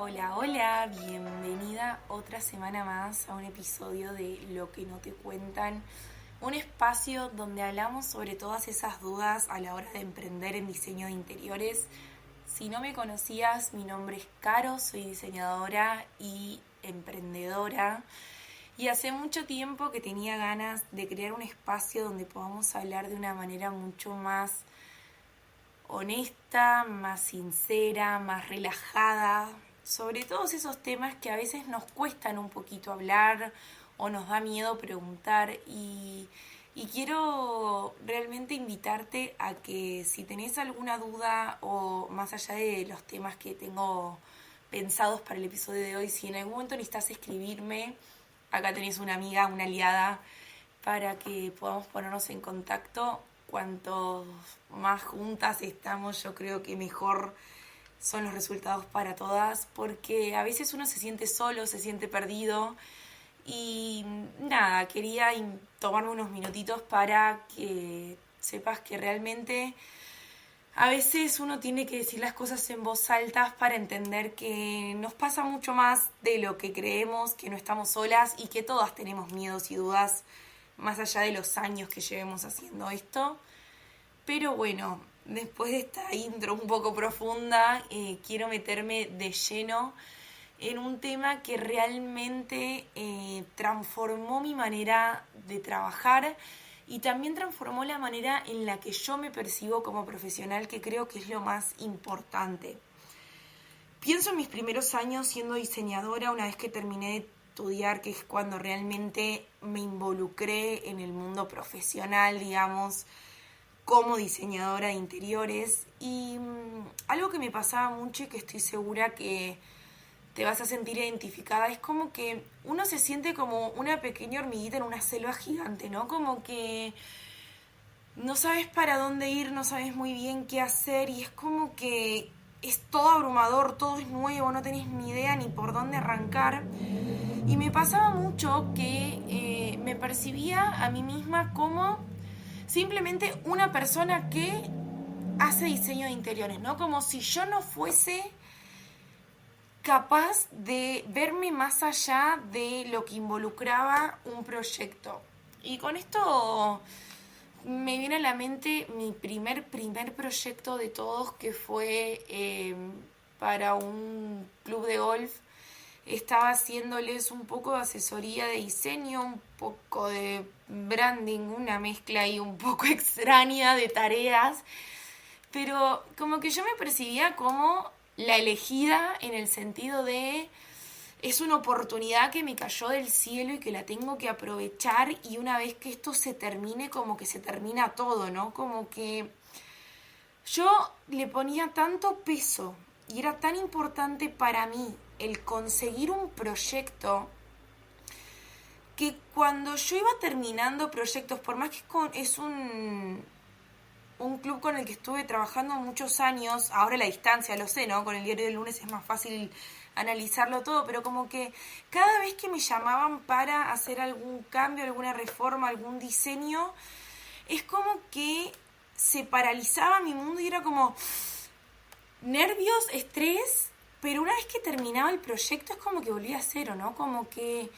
Hola, hola, bienvenida otra semana más a un episodio de Lo que no te cuentan, un espacio donde hablamos sobre todas esas dudas a la hora de emprender en diseño de interiores. Si no me conocías, mi nombre es Caro, soy diseñadora y emprendedora y hace mucho tiempo que tenía ganas de crear un espacio donde podamos hablar de una manera mucho más honesta, más sincera, más relajada, sobre todos esos temas que a veces nos cuestan un poquito hablar o nos da miedo preguntar y quiero realmente invitarte a que si tenés alguna duda o más allá de los temas que tengo pensados para el episodio de hoy, si en algún momento necesitas escribirme, acá tenés una amiga, una aliada para que podamos ponernos en contacto. Cuanto más juntas estamos, yo creo que mejor son los resultados para todas, porque a veces uno se siente solo, se siente perdido y nada, quería tomarme unos minutitos para que sepas que realmente a veces uno tiene que decir las cosas en voz alta para entender que nos pasa mucho más de lo que creemos, que no estamos solas y que todas tenemos miedos y dudas más allá de los años que llevemos haciendo esto. Pero bueno, después de esta intro un poco profunda, quiero meterme de lleno en un tema que realmente transformó mi manera de trabajar y también transformó la manera en la que yo me percibo como profesional, que creo que es lo más importante. Pienso en mis primeros años siendo diseñadora, una vez que terminé de estudiar, que es cuando realmente me involucré en el mundo profesional, digamos, como diseñadora de interiores. Y algo que me pasaba mucho y que estoy segura que te vas a sentir identificada, es como que uno se siente como una pequeña hormiguita en una selva gigante, ¿no? Como que no sabes para dónde ir, no sabes muy bien qué hacer y es como que es todo abrumador, todo es nuevo, no tenés ni idea ni por dónde arrancar. Y me pasaba mucho que me percibía a mí misma como simplemente una persona que hace diseño de interiores, ¿no? Como si yo no fuese capaz de verme más allá de lo que involucraba un proyecto. Y con esto me viene a la mente mi primer proyecto de todos, que fue para un club de golf. Estaba haciéndoles un poco de asesoría de diseño, un poco de branding, una mezcla ahí un poco extraña de tareas, pero como que yo me percibía como la elegida en el sentido de es una oportunidad que me cayó del cielo y que la tengo que aprovechar, y una vez que esto se termine, como que se termina todo, ¿no? Como que yo le ponía tanto peso y era tan importante para mí el conseguir un proyecto que cuando yo iba terminando proyectos, por más que es un club con el que estuve trabajando muchos años, ahora a la distancia, lo sé, ¿no? Con el diario del lunes es más fácil analizarlo todo, pero como que cada vez que me llamaban para hacer algún cambio, alguna reforma, algún diseño, es como que se paralizaba mi mundo y era como nervios, estrés, pero una vez que terminaba el proyecto es como que volvía a cero, ¿no? Como que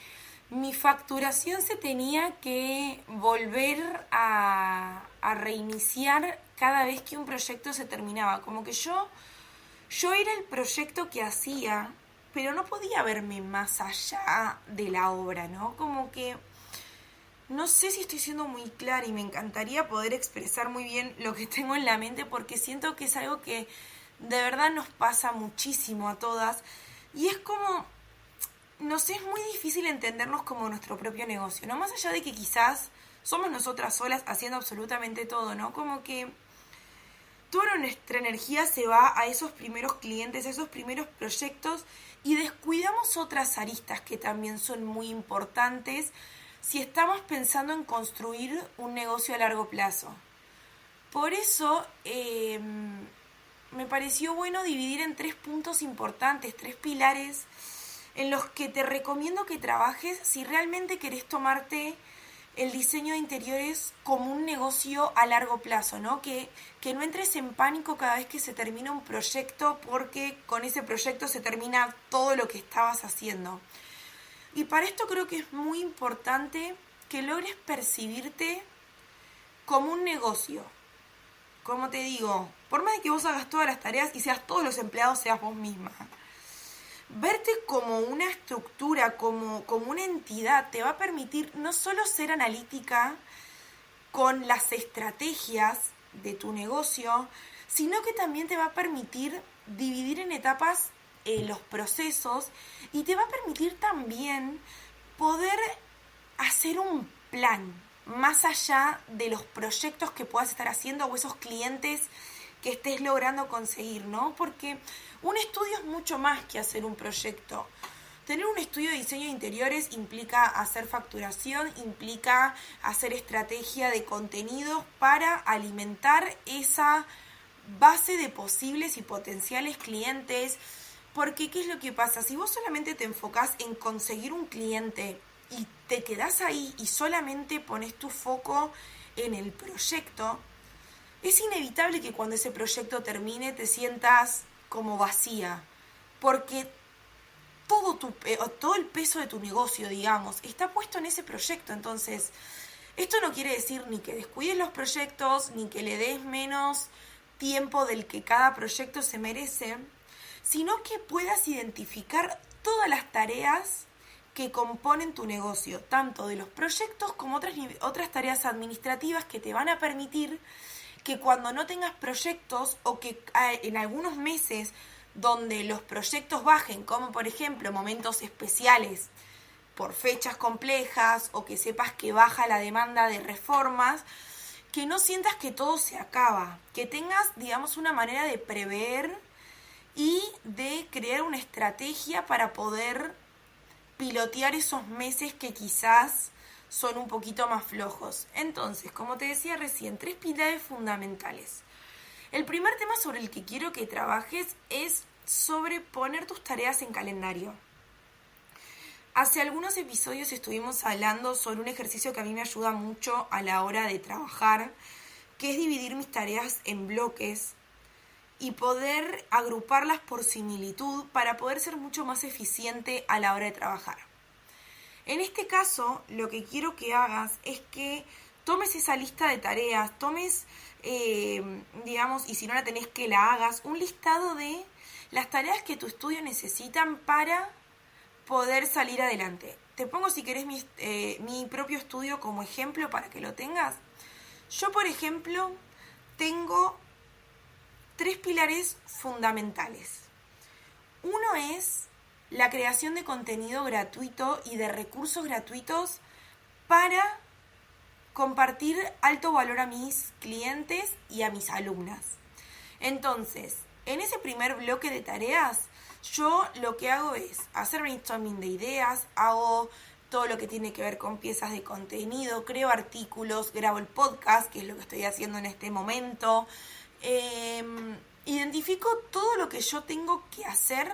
mi facturación se tenía que volver a reiniciar cada vez que un proyecto se terminaba. Como que yo era el proyecto que hacía, pero no podía verme más allá de la obra, ¿no? Como que no sé si estoy siendo muy clara y me encantaría poder expresar muy bien lo que tengo en la mente, porque siento que es algo que de verdad nos pasa muchísimo a todas y es como nos es muy difícil entendernos como nuestro propio negocio, ¿no? Más allá de que quizás somos nosotras solas haciendo absolutamente todo, ¿no? Como que toda nuestra energía se va a esos primeros clientes, a esos primeros proyectos y descuidamos otras aristas que también son muy importantes si estamos pensando en construir un negocio a largo plazo. Por eso me pareció bueno dividir en 3 puntos importantes, 3 pilares en los que te recomiendo que trabajes si realmente querés tomarte el diseño de interiores como un negocio a largo plazo, ¿no? Que no entres en pánico cada vez que se termina un proyecto, porque con ese proyecto se termina todo lo que estabas haciendo. Y para esto creo que es muy importante que logres percibirte como un negocio. Como te digo, por más de que vos hagas todas las tareas y seas todos los empleados, seas vos misma, verte como una estructura, como una entidad, te va a permitir no solo ser analítica con las estrategias de tu negocio, sino que también te va a permitir dividir en etapas los procesos, y te va a permitir también poder hacer un plan más allá de los proyectos que puedas estar haciendo o esos clientes que estés logrando conseguir, ¿no? Porque un estudio es mucho más que hacer un proyecto. Tener un estudio de diseño de interiores implica hacer facturación, implica hacer estrategia de contenidos para alimentar esa base de posibles y potenciales clientes. Porque, ¿qué es lo que pasa? Si vos solamente te enfocás en conseguir un cliente y te quedás ahí y solamente pones tu foco en el proyecto, es inevitable que cuando ese proyecto termine te sientas como vacía, porque todo el peso de tu negocio, digamos, está puesto en ese proyecto. Entonces, esto no quiere decir ni que descuides los proyectos, ni que le des menos tiempo del que cada proyecto se merece, sino que puedas identificar todas las tareas que componen tu negocio, tanto de los proyectos como otras tareas administrativas que te van a permitir que cuando no tengas proyectos, o que en algunos meses donde los proyectos bajen, como por ejemplo momentos especiales por fechas complejas, o que sepas que baja la demanda de reformas, que no sientas que todo se acaba, que tengas, digamos, una manera de prever y de crear una estrategia para poder pilotear esos meses que quizás son un poquito más flojos. Entonces, como te decía recién, 3 pilares fundamentales. El primer tema sobre el que quiero que trabajes es sobre poner tus tareas en calendario. Hace algunos episodios estuvimos hablando sobre un ejercicio que a mí me ayuda mucho a la hora de trabajar, que es dividir mis tareas en bloques y poder agruparlas por similitud para poder ser mucho más eficiente a la hora de trabajar. En este caso, lo que quiero que hagas es que tomes esa lista de tareas, tomes, digamos, y si no la tenés, que la hagas, un listado de las tareas que tu estudio necesitan para poder salir adelante. Te pongo, si querés, mi propio estudio como ejemplo para que lo tengas. Yo, por ejemplo, tengo 3 pilares fundamentales. Uno es la creación de contenido gratuito y de recursos gratuitos para compartir alto valor a mis clientes y a mis alumnas. Entonces, en ese primer bloque de tareas, yo lo que hago es hacer brainstorming de ideas, hago todo lo que tiene que ver con piezas de contenido, creo artículos, grabo el podcast, que es lo que estoy haciendo en este momento. Identifico todo lo que yo tengo que hacer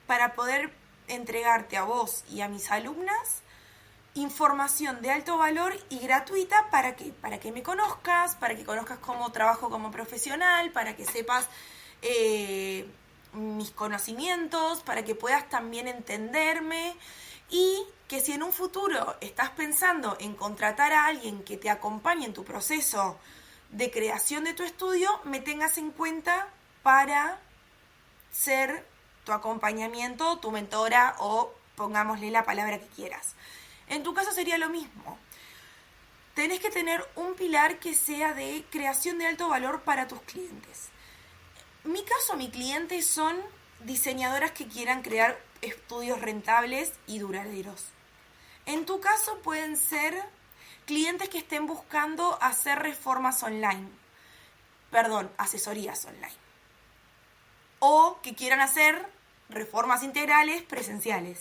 para poder entregarte a vos y a mis alumnas información de alto valor y gratuita. ¿Para qué? Para que me conozcas, para que conozcas cómo trabajo como profesional, para que sepas mis conocimientos, para que puedas también entenderme, y que si en un futuro estás pensando en contratar a alguien que te acompañe en tu proceso de creación de tu estudio, me tengas en cuenta para ser tu acompañamiento, tu mentora, o pongámosle la palabra que quieras. En tu caso sería lo mismo. Tenés que tener un pilar que sea de creación de alto valor para tus clientes. En mi caso, mis clientes son diseñadoras que quieran crear estudios rentables y duraderos. En tu caso pueden ser clientes que estén buscando hacer asesorías online. O que quieran hacer reformas integrales presenciales.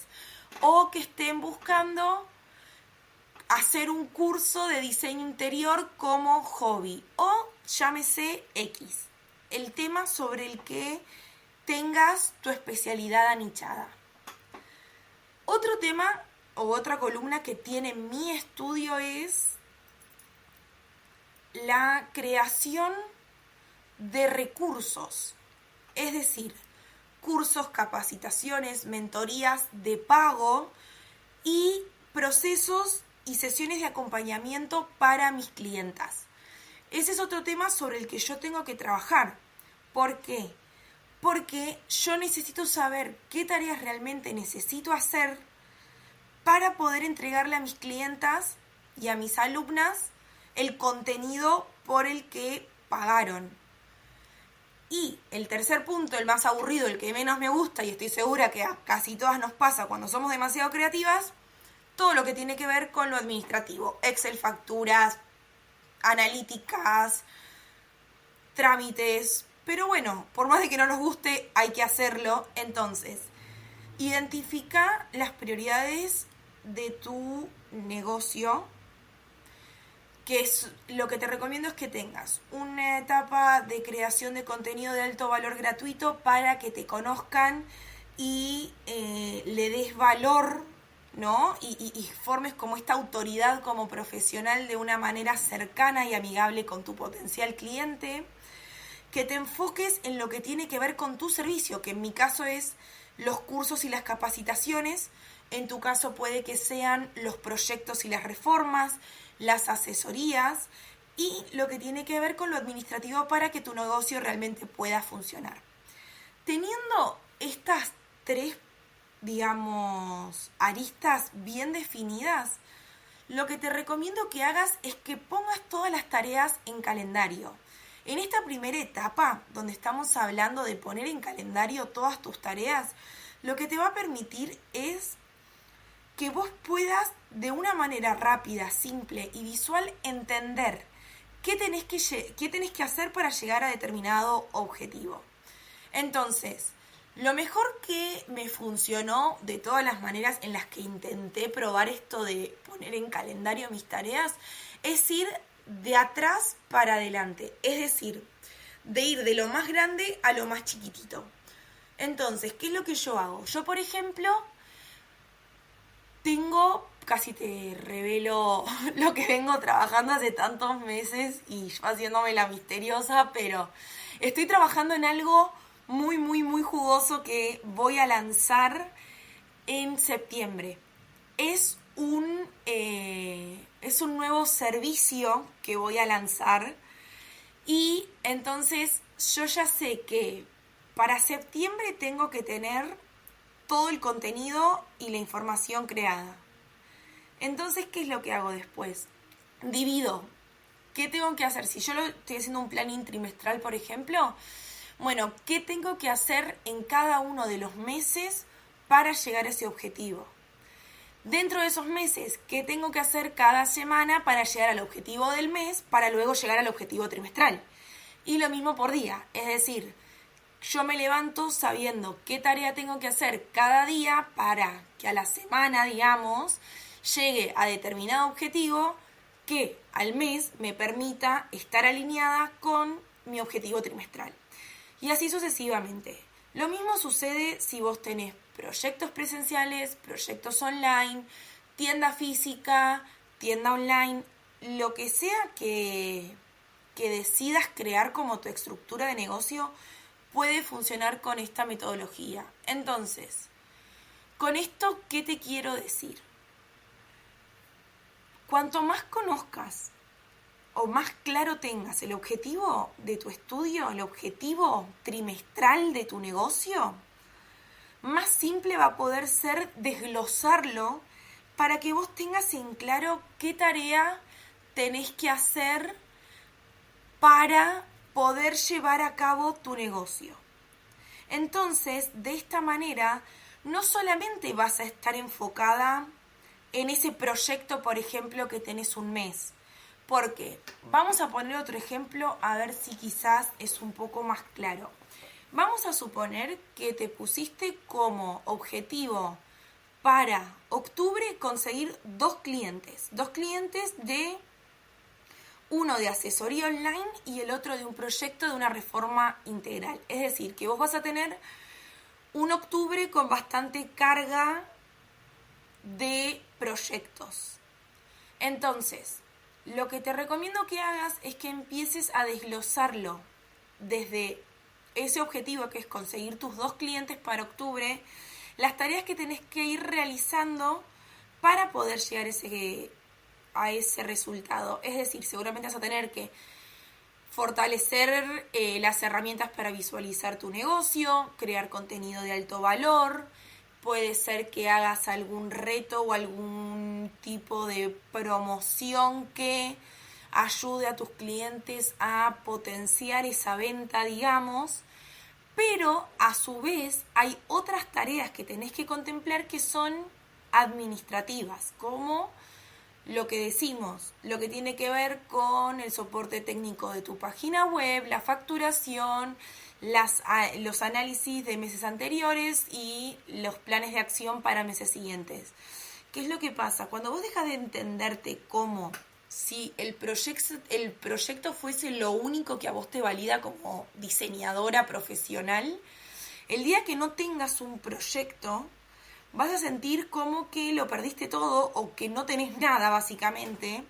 O que estén buscando hacer un curso de diseño interior como hobby. O llámese X. El tema sobre el que tengas tu especialidad anichada. Otro tema o otra columna que tiene mi estudio es la creación de recursos, es decir, cursos, capacitaciones, mentorías de pago y procesos y sesiones de acompañamiento para mis clientas. Ese es otro tema sobre el que yo tengo que trabajar. ¿Por qué? Porque yo necesito saber qué tareas realmente necesito hacer para poder entregarle a mis clientas y a mis alumnas el contenido por el que pagaron. Y el tercer punto, el más aburrido, el que menos me gusta, y estoy segura que a casi todas nos pasa cuando somos demasiado creativas, todo lo que tiene que ver con lo administrativo. Excel, facturas, analíticas, trámites. Pero bueno, por más de que no nos guste, hay que hacerlo. Entonces, identifica las prioridades de tu negocio, que es lo que te recomiendo es que tengas una etapa de creación de contenido de alto valor gratuito para que te conozcan y le des valor, ¿no? Y formes como esta autoridad como profesional de una manera cercana y amigable con tu potencial cliente. Que te enfoques en lo que tiene que ver con tu servicio, que en mi caso es los cursos y las capacitaciones. En tu caso puede que sean los proyectos y las reformas, las asesorías y lo que tiene que ver con lo administrativo para que tu negocio realmente pueda funcionar. Teniendo estas tres, digamos, aristas bien definidas, lo que te recomiendo que hagas es que pongas todas las tareas en calendario. En esta primera etapa, donde estamos hablando de poner en calendario todas tus tareas, lo que te va a permitir es que vos puedas de una manera rápida, simple y visual entender qué tenés que hacer para llegar a determinado objetivo. Entonces, lo mejor que me funcionó de todas las maneras en las que intenté probar esto de poner en calendario mis tareas es ir de atrás para adelante, es decir, de ir de lo más grande a lo más chiquitito. Entonces, ¿qué es lo que yo hago? Yo, por ejemplo, casi te revelo lo que vengo trabajando hace tantos meses y yo haciéndome la misteriosa, pero estoy trabajando en algo muy, muy, muy jugoso que voy a lanzar en septiembre. Es un nuevo servicio que voy a lanzar y entonces yo ya sé que para septiembre tengo que tener todo el contenido y la información creada. Entonces, ¿qué es lo que hago después? Divido. ¿Qué tengo que hacer? Si yo estoy haciendo un planning trimestral, por ejemplo, bueno, ¿qué tengo que hacer en cada uno de los meses para llegar a ese objetivo? Dentro de esos meses, ¿qué tengo que hacer cada semana para llegar al objetivo del mes, para luego llegar al objetivo trimestral? Y lo mismo por día, es decir, yo me levanto sabiendo qué tarea tengo que hacer cada día para que a la semana, digamos, llegue a determinado objetivo que al mes me permita estar alineada con mi objetivo trimestral. Y así sucesivamente. Lo mismo sucede si vos tenés proyectos presenciales, proyectos online, tienda física, tienda online, lo que sea que decidas crear como tu estructura de negocio puede funcionar con esta metodología. Entonces, con esto, ¿qué te quiero decir? Cuanto más conozcas o más claro tengas el objetivo de tu estudio, el objetivo trimestral de tu negocio, más simple va a poder ser desglosarlo para que vos tengas en claro qué tarea tenés que hacer para poder llevar a cabo tu negocio. Entonces, de esta manera, no solamente vas a estar enfocada en ese proyecto, por ejemplo, que tenés un mes, porque vamos a poner otro ejemplo a ver si quizás es un poco más claro. Vamos a suponer que te pusiste como objetivo para octubre conseguir dos clientes de uno de asesoría online y el otro de un proyecto de una reforma integral. Es decir, que vos vas a tener un octubre con bastante carga de proyectos. Entonces, lo que te recomiendo que hagas es que empieces a desglosarlo desde ese objetivo que es conseguir tus 2 clientes para octubre, las tareas que tenés que ir realizando para poder llegar a ese resultado. Es decir, seguramente vas a tener que fortalecer las herramientas para visualizar tu negocio, crear contenido de alto valor, puede ser que hagas algún reto o algún tipo de promoción que ayude a tus clientes a potenciar esa venta, digamos, pero a su vez hay otras tareas que tenés que contemplar que son administrativas, como lo que decimos, lo que tiene que ver con el soporte técnico de tu página web, la facturación, los análisis de meses anteriores y los planes de acción para meses siguientes. ¿Qué es lo que pasa? Cuando vos dejas de entenderte como si el proyecto fuese lo único que a vos te valida como diseñadora profesional, el día que no tengas un proyecto, vas a sentir como que lo perdiste todo o que no tenés nada, básicamente,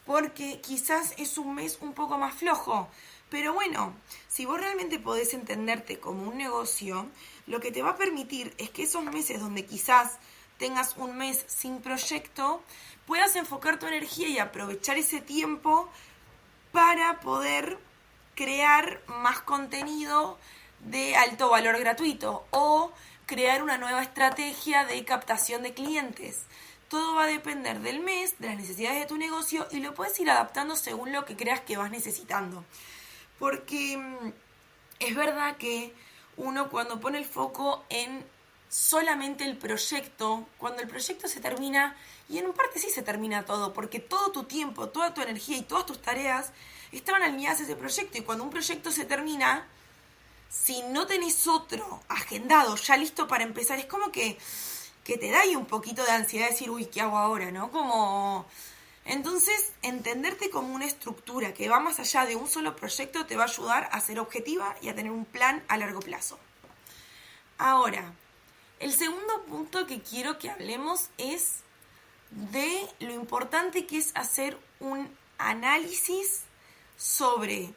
porque quizás es un mes un poco más flojo. Pero bueno, si vos realmente podés entenderte como un negocio, lo que te va a permitir es que esos meses donde quizás tengas un mes sin proyecto, puedas enfocar tu energía y aprovechar ese tiempo para poder crear más contenido de alto valor gratuito o crear una nueva estrategia de captación de clientes. Todo va a depender del mes, de las necesidades de tu negocio y lo puedes ir adaptando según lo que creas que vas necesitando. Porque es verdad que uno cuando pone el foco en solamente el proyecto, cuando el proyecto se termina, y en parte sí se termina todo, porque todo tu tiempo, toda tu energía y todas tus tareas estaban alineadas a ese proyecto, y cuando un proyecto se termina, si no tenés otro agendado, ya listo para empezar, es como que te da ahí un poquito de ansiedad de decir, uy, ¿qué hago ahora? ¿No? Como... Entonces, entenderte como una estructura que va más allá de un solo proyecto te va a ayudar a ser objetiva y a tener un plan a largo plazo. Ahora, el segundo punto que quiero que hablemos es de lo importante que es hacer un análisis sobre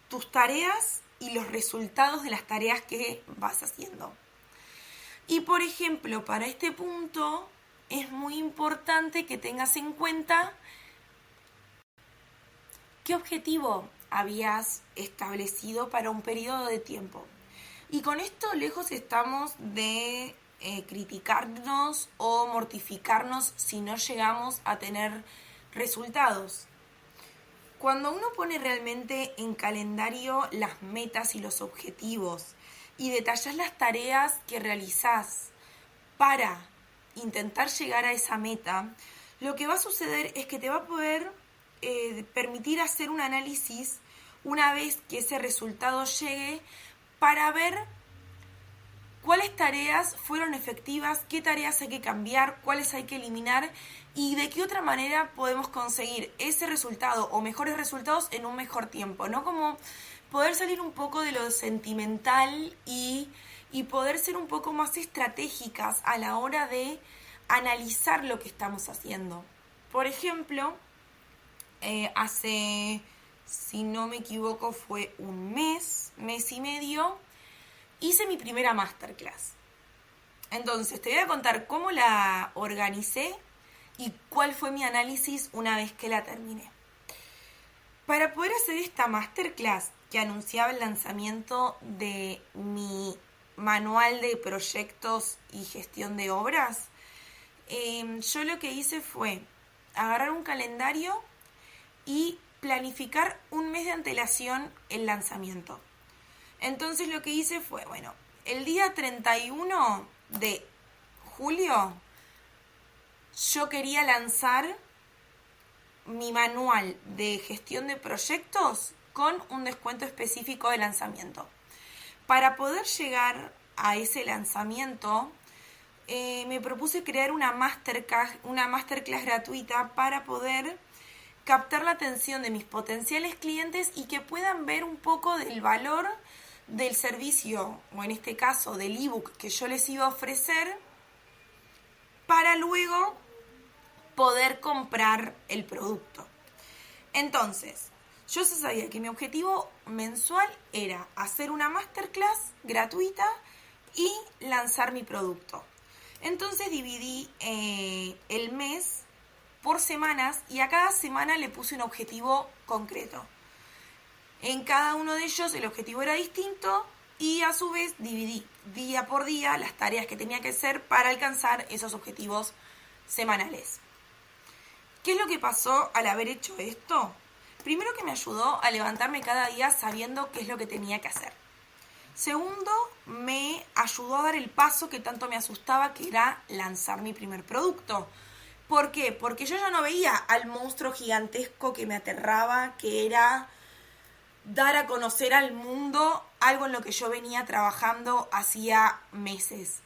tus tareas y los resultados de las tareas que vas haciendo. Y por ejemplo, para este punto es muy importante que tengas en cuenta qué objetivo habías establecido para un periodo de tiempo. Y con esto lejos estamos de criticarnos o mortificarnos si no llegamos a tener resultados. Cuando uno pone realmente en calendario las metas y los objetivos y detallas las tareas que realizás para intentar llegar a esa meta, lo que va a suceder es que te va a poder permitir hacer un análisis una vez que ese resultado llegue para ver cuáles tareas fueron efectivas, qué tareas hay que cambiar, cuáles hay que eliminar y de qué otra manera podemos conseguir ese resultado o mejores resultados en un mejor tiempo, ¿no? Como poder salir un poco de lo sentimental y poder ser un poco más estratégicas a la hora de analizar lo que estamos haciendo. Por ejemplo, hace, si no me equivoco, fue un mes y medio, hice mi primera masterclass. Entonces, te voy a contar cómo la organicé y cuál fue mi análisis una vez que la terminé. Para poder hacer esta masterclass que anunciaba el lanzamiento de mi manual de proyectos y gestión de obras, yo lo que hice fue agarrar un calendario y planificar un mes de antelación el lanzamiento. Entonces lo que hice fue, bueno, el día 31 de julio yo quería lanzar mi manual de gestión de proyectos con un descuento específico de lanzamiento. Para poder llegar a ese lanzamiento, me propuse crear una masterclass gratuita para poder captar la atención de mis potenciales clientes y que puedan ver un poco del valor del servicio, o en este caso del ebook que yo les iba a ofrecer, para luego poder comprar el producto. Entonces, yo ya sabía que mi objetivo mensual era hacer una masterclass gratuita y lanzar mi producto. Entonces dividí el mes por semanas y a cada semana le puse un objetivo concreto. En cada uno de ellos el objetivo era distinto y a su vez dividí día por día las tareas que tenía que hacer para alcanzar esos objetivos semanales. ¿Qué es lo que pasó al haber hecho esto? Primero, que me ayudó a levantarme cada día sabiendo qué es lo que tenía que hacer. Segundo, me ayudó a dar el paso que tanto me asustaba, que era lanzar mi primer producto. ¿Por qué? Porque yo ya no veía al monstruo gigantesco que me aterraba, que era dar a conocer al mundo algo en lo que yo venía trabajando hacía meses.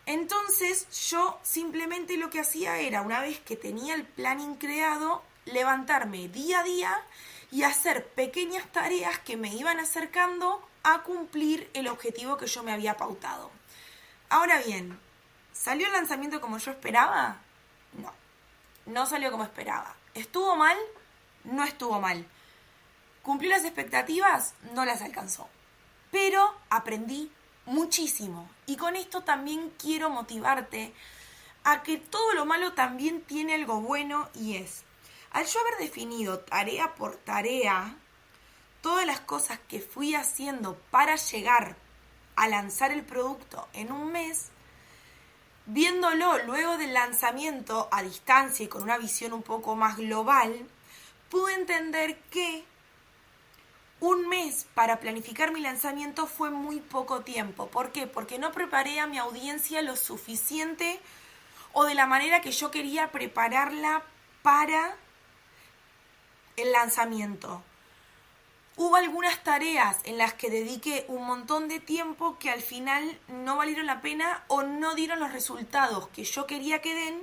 Entonces yo simplemente lo que hacía era, una vez que tenía el planning creado, levantarme día a día y hacer pequeñas tareas que me iban acercando a cumplir el objetivo que yo me había pautado. Ahora bien, ¿salió el lanzamiento como yo esperaba? No salió como esperaba. ¿Estuvo mal? No estuvo mal. ¿Cumplió las expectativas? No las alcanzó. Pero aprendí muchísimo. Y con esto también quiero motivarte a que todo lo malo también tiene algo bueno, y es, al yo haber definido tarea por tarea todas las cosas que fui haciendo para llegar a lanzar el producto en un mes, viéndolo luego del lanzamiento a distancia y con una visión un poco más global, pude entender que un mes para planificar mi lanzamiento fue muy poco tiempo. ¿Por qué? Porque no preparé a mi audiencia lo suficiente o de la manera que yo quería prepararla para el lanzamiento. Hubo algunas tareas en las que dediqué un montón de tiempo que al final no valieron la pena o no dieron los resultados que yo quería que den,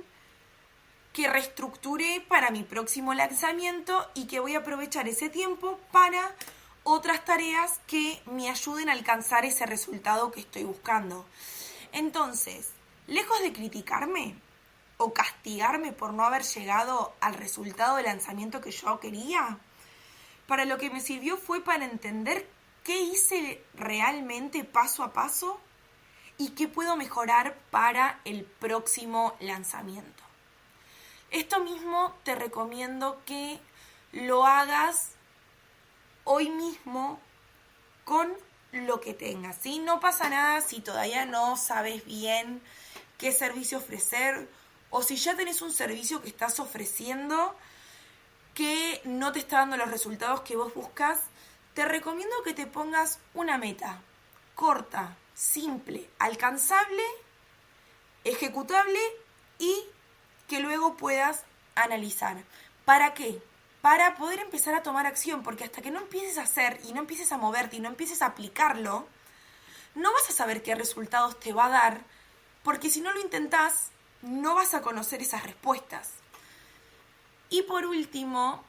que reestructuré para mi próximo lanzamiento y que voy a aprovechar ese tiempo para otras tareas que me ayuden a alcanzar ese resultado que estoy buscando. Entonces, lejos de criticarme o castigarme por no haber llegado al resultado de lanzamiento que yo quería, para lo que me sirvió fue para entender qué hice realmente paso a paso y qué puedo mejorar para el próximo lanzamiento. Esto mismo te recomiendo que lo hagas hoy mismo con lo que tengas, ¿sí? No pasa nada si todavía no sabes bien qué servicio ofrecer, o si ya tenés un servicio que estás ofreciendo que no te está dando los resultados que vos buscas. Te recomiendo que te pongas una meta corta, simple, alcanzable, ejecutable y que luego puedas analizar. ¿Para qué? Para poder empezar a tomar acción, porque hasta que no empieces a hacer y no empieces a moverte y no empieces a aplicarlo, no vas a saber qué resultados te va a dar, porque si no lo intentás, no vas a conocer esas respuestas. Y por último,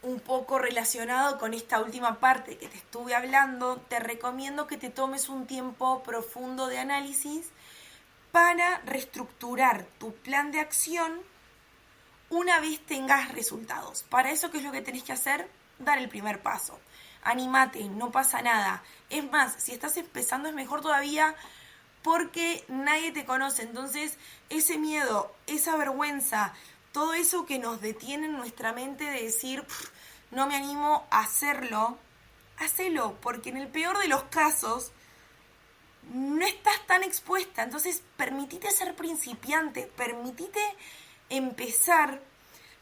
un poco relacionado con esta última parte que te estuve hablando, te recomiendo que te tomes un tiempo profundo de análisis para reestructurar tu plan de acción una vez tengas resultados. Para eso, ¿qué es lo que tenés que hacer? Dar el primer paso. Anímate, no pasa nada. Es más, si estás empezando es mejor todavía porque nadie te conoce. Entonces, ese miedo, esa vergüenza, todo eso que nos detiene en nuestra mente de decir, no me animo a hacerlo, hacelo, porque en el peor de los casos no estás tan expuesta. Entonces, permitite ser principiante, permitite empezar,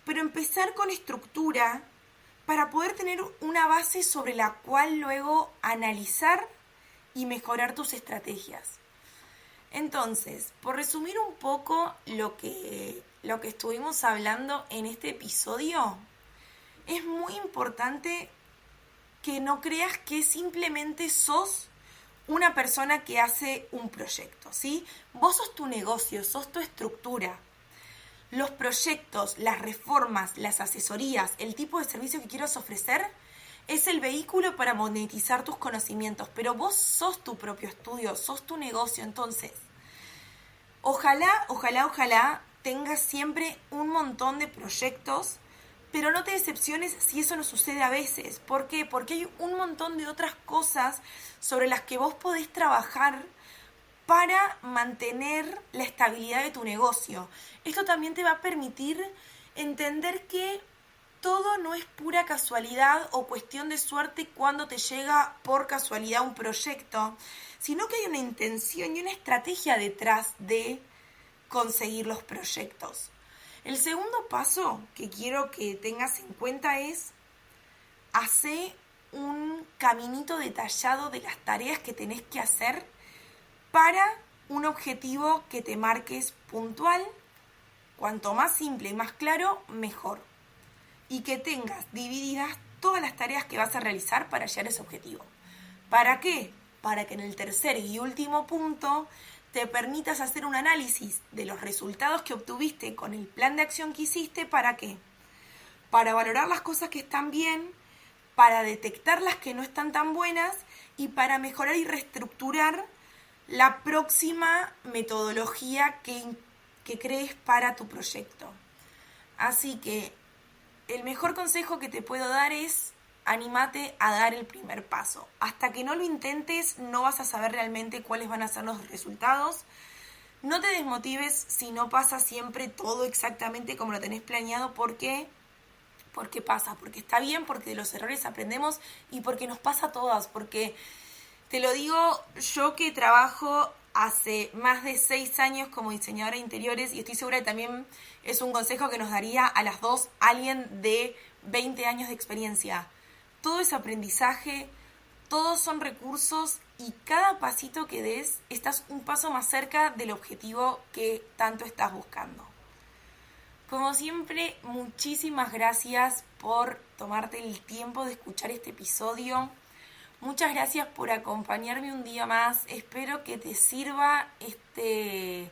pero empezar con estructura para poder tener una base sobre la cual luego analizar y mejorar tus estrategias. Entonces, por resumir un poco lo que estuvimos hablando en este episodio, es muy importante que no creas que simplemente sos una persona que hace un proyecto, ¿sí? Vos sos tu negocio, sos tu estructura. Los proyectos, las reformas, las asesorías, el tipo de servicio que quieras ofrecer es el vehículo para monetizar tus conocimientos, pero vos sos tu propio estudio, sos tu negocio. Entonces, Ojalá tengas siempre un montón de proyectos, pero no te decepciones si eso no sucede a veces. ¿Por qué? Porque hay un montón de otras cosas sobre las que vos podés trabajar para mantener la estabilidad de tu negocio. Esto también te va a permitir entender que todo no es pura casualidad o cuestión de suerte cuando te llega por casualidad un proyecto, sino que hay una intención y una estrategia detrás de conseguir los proyectos. El segundo paso que quiero que tengas en cuenta es hacer un caminito detallado de las tareas que tenés que hacer para un objetivo que te marques puntual. Cuanto más simple y más claro, mejor. Y que tengas divididas todas las tareas que vas a realizar para llegar a ese objetivo. ¿Para qué? Para que en el tercer y último punto te permitas hacer un análisis de los resultados que obtuviste con el plan de acción que hiciste. ¿Para qué? Para valorar las cosas que están bien, para detectar las que no están tan buenas y para mejorar y reestructurar la próxima metodología que crees para tu proyecto. Así que el mejor consejo que te puedo dar es anímate a dar el primer paso. Hasta que no lo intentes, no vas a saber realmente cuáles van a ser los resultados. No te desmotives si no pasa siempre todo exactamente como lo tenés planeado. ¿Por qué? Porque pasa, porque está bien, porque de los errores aprendemos y porque nos pasa a todas. Porque te lo digo yo que trabajo hace más de 6 años como diseñadora de interiores y estoy segura que también es un consejo que nos daría a las dos alguien de 20 años de experiencia. Todo es aprendizaje, todos son recursos y cada pasito que des estás un paso más cerca del objetivo que tanto estás buscando. Como siempre, muchísimas gracias por tomarte el tiempo de escuchar este episodio. Muchas gracias por acompañarme un día más. Espero que te sirva este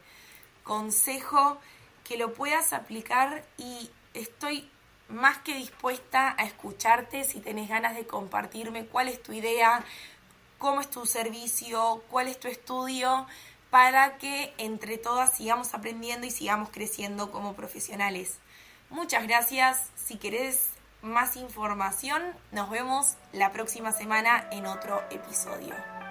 consejo, que lo puedas aplicar y estoy más que dispuesta a escucharte si tenés ganas de compartirme cuál es tu idea, cómo es tu servicio, cuál es tu estudio, para que entre todas sigamos aprendiendo y sigamos creciendo como profesionales. Muchas gracias. Si querés más información, nos vemos la próxima semana en otro episodio.